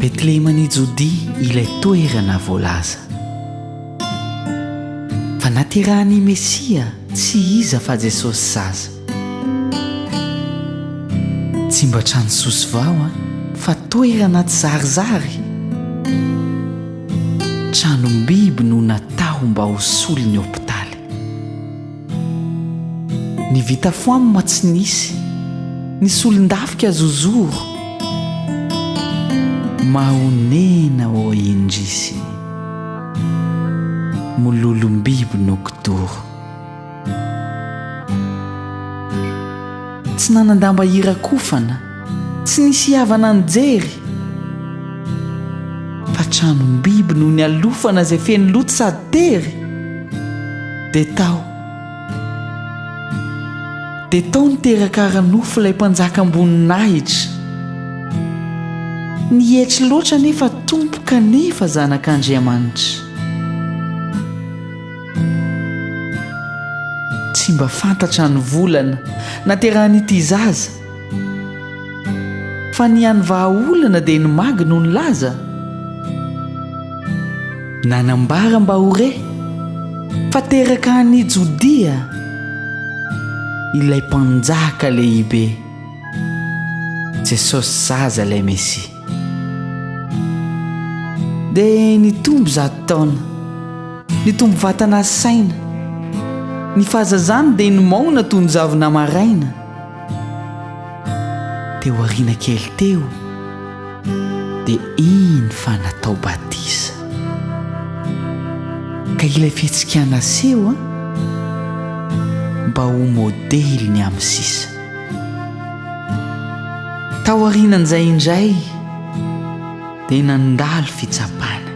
Betlehemany Jodia ilay toerana voalaza fa naterahany Mesia tsy iza fa Jesosy zaza tsy mba trano sosy vao fa toerana tsy zarizary tranom-biby no natao mba ho solon'ny hôpitaly ny vita foamy ma tsy nisy ny solon-dafika zozoro mahonena o indrisy mololom-biby no kidoro tsy nanandamba hirakofana tsy nisy havana nijery fa tranom-biby no ny alofana izay feno loto sady tery dia tao niteraka ara-nofo ilay mpanjaka ambony nahitra nihetry loatra nefa tompoka nefa zanak'Andriamanitra tsy mba fantatra ny volana naterahanyity zaza fa ny any vahaolana dia ny magy no ny laza nanambara mba ho re fa teraka any Jodia ilay mpanjaka lehibe Jesosy zaza ilay Mesia dia nitombo 100 taona nitombo vatana saina ny fahazazany dia nimaona toy ny zavona maraina teo ariana kely teo dia iny fa natao batisa ka ilay fihetsikana seho mba ho modely ny amin'ny sisa tao arianan'izay indray dia nandalo fitsapana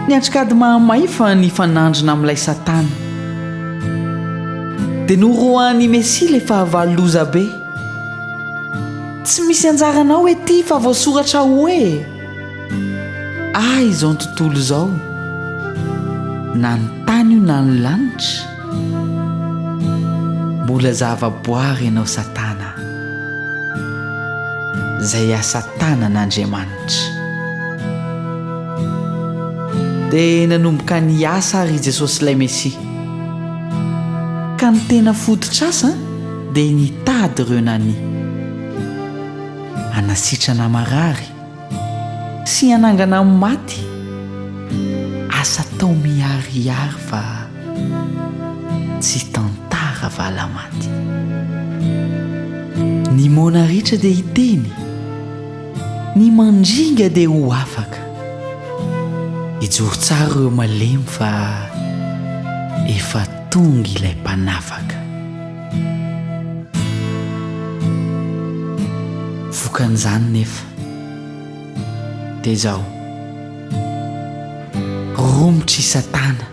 niatrikady mahamay fa ny fanandrina amin'ilay satana dia norohan'ny Mesia ilay fahavalo-loza be tsy misy anjaranao ety fa voasoratra hoe izao ny tontolo izao na ny tany io na ny lanitra mbola zava-boary ianao satana izay asa tanan'Andriamanitra dia nanomboka ny asa ary Jesosy ilay Mesia ka ny tena fototr'asa dia nitady ireo nani hanasitrana marary sy hanangana amin'ny maty asa tao miharihary fa tsy tantara vala-maty ny mona rehetra dia hiteny ny mandringa dia ho afaka hijoro tsara ireo malemy fa efa tonga ilay mpanafaka vokan'izany nefa dia izao romotry satana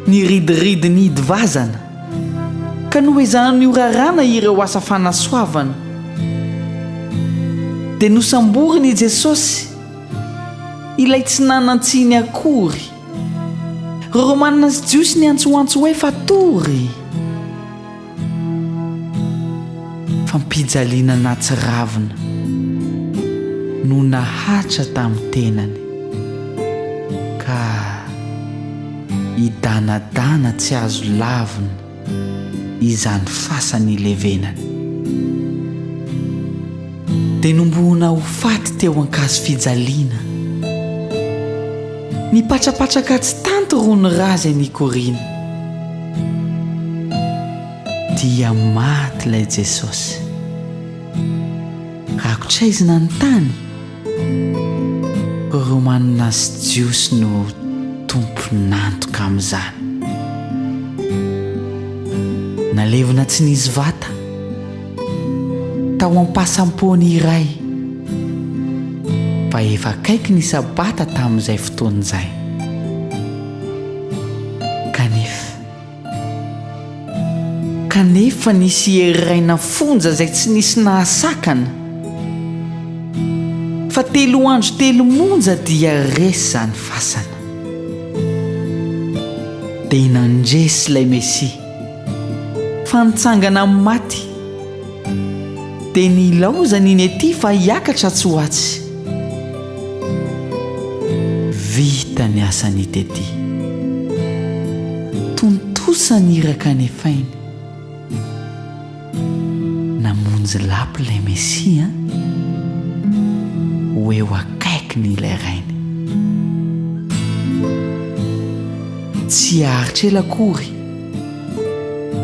niridiridiny hidivazana ka noezahany niorarana ireo asa fanasoavana dia nosamboriny Jesosy ilay tsy nanantsiny akory romanina sy jiosy ny antsoantso hoe fatory fampijaliana natsiravina no nahatra tamin'ny tenany ka hidanadana tsy azo lavina izany fasany ilevenany dia nombohana ho faty teo an-kazo fijaliana nipatrapatraka tsy tanto ro ny razy ny Korina dia maty ilay Jesosy rakotraizina ny tany romanina sy jiosy no tomponantoka amin'izany nalevina tsy nisy vata tao am-pahasampony iray fa efa kaiky ny sabata tamin'izay fotoan'izay kanefa nisy heriraina fonja izay tsy nisy nahasakana fa 3 andro 3 monja dia resy zany fasana dia nandresy ilay Mesia fa nitsangana amin'ny maty dia nilaozany iny ety fa hiakatra tsy ho atsy vita ny asany tety tontosany iraka ny fainy namonjy lapy ilay mesia ho eo akaiky ny ilay rainy tsy aharitra ela akory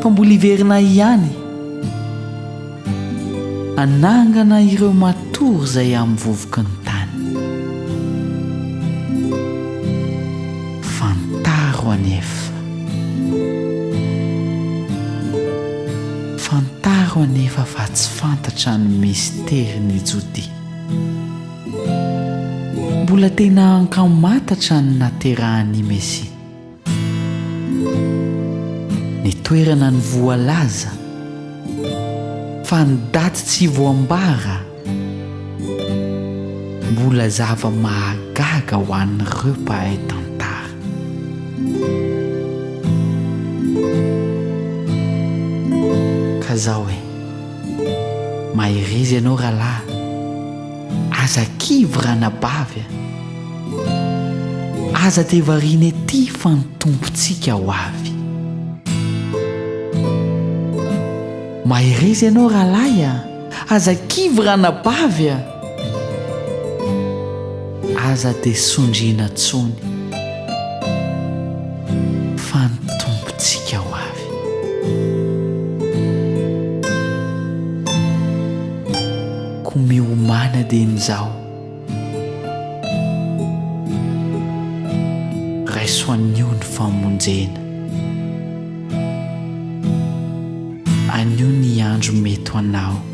fa mbola iverina ihany anangana ireo matory izay amin'ny vovoky ny tany fantaro anefa fantaro anefa fa tsy fantatra ny misterin'ny jody mbola tena ankamatatra ny naterahany mesia ny toerana ny voalaza fa ny daty tsy voambara mbola zava mahagaga ho an'ireo mpahay tantara ka zao hoe mahirezy ianao rahalahy aza kivy ranabavy aza tevariny ety fa ny tompontsika ho avy mahirezy ianao rahalahy aza kivy ranabavy aza dia sondriana tsony fa ny tompontsika ho avy ko miomana dia n'izao raiso anio ny famonjena anio ny andro mety ho anao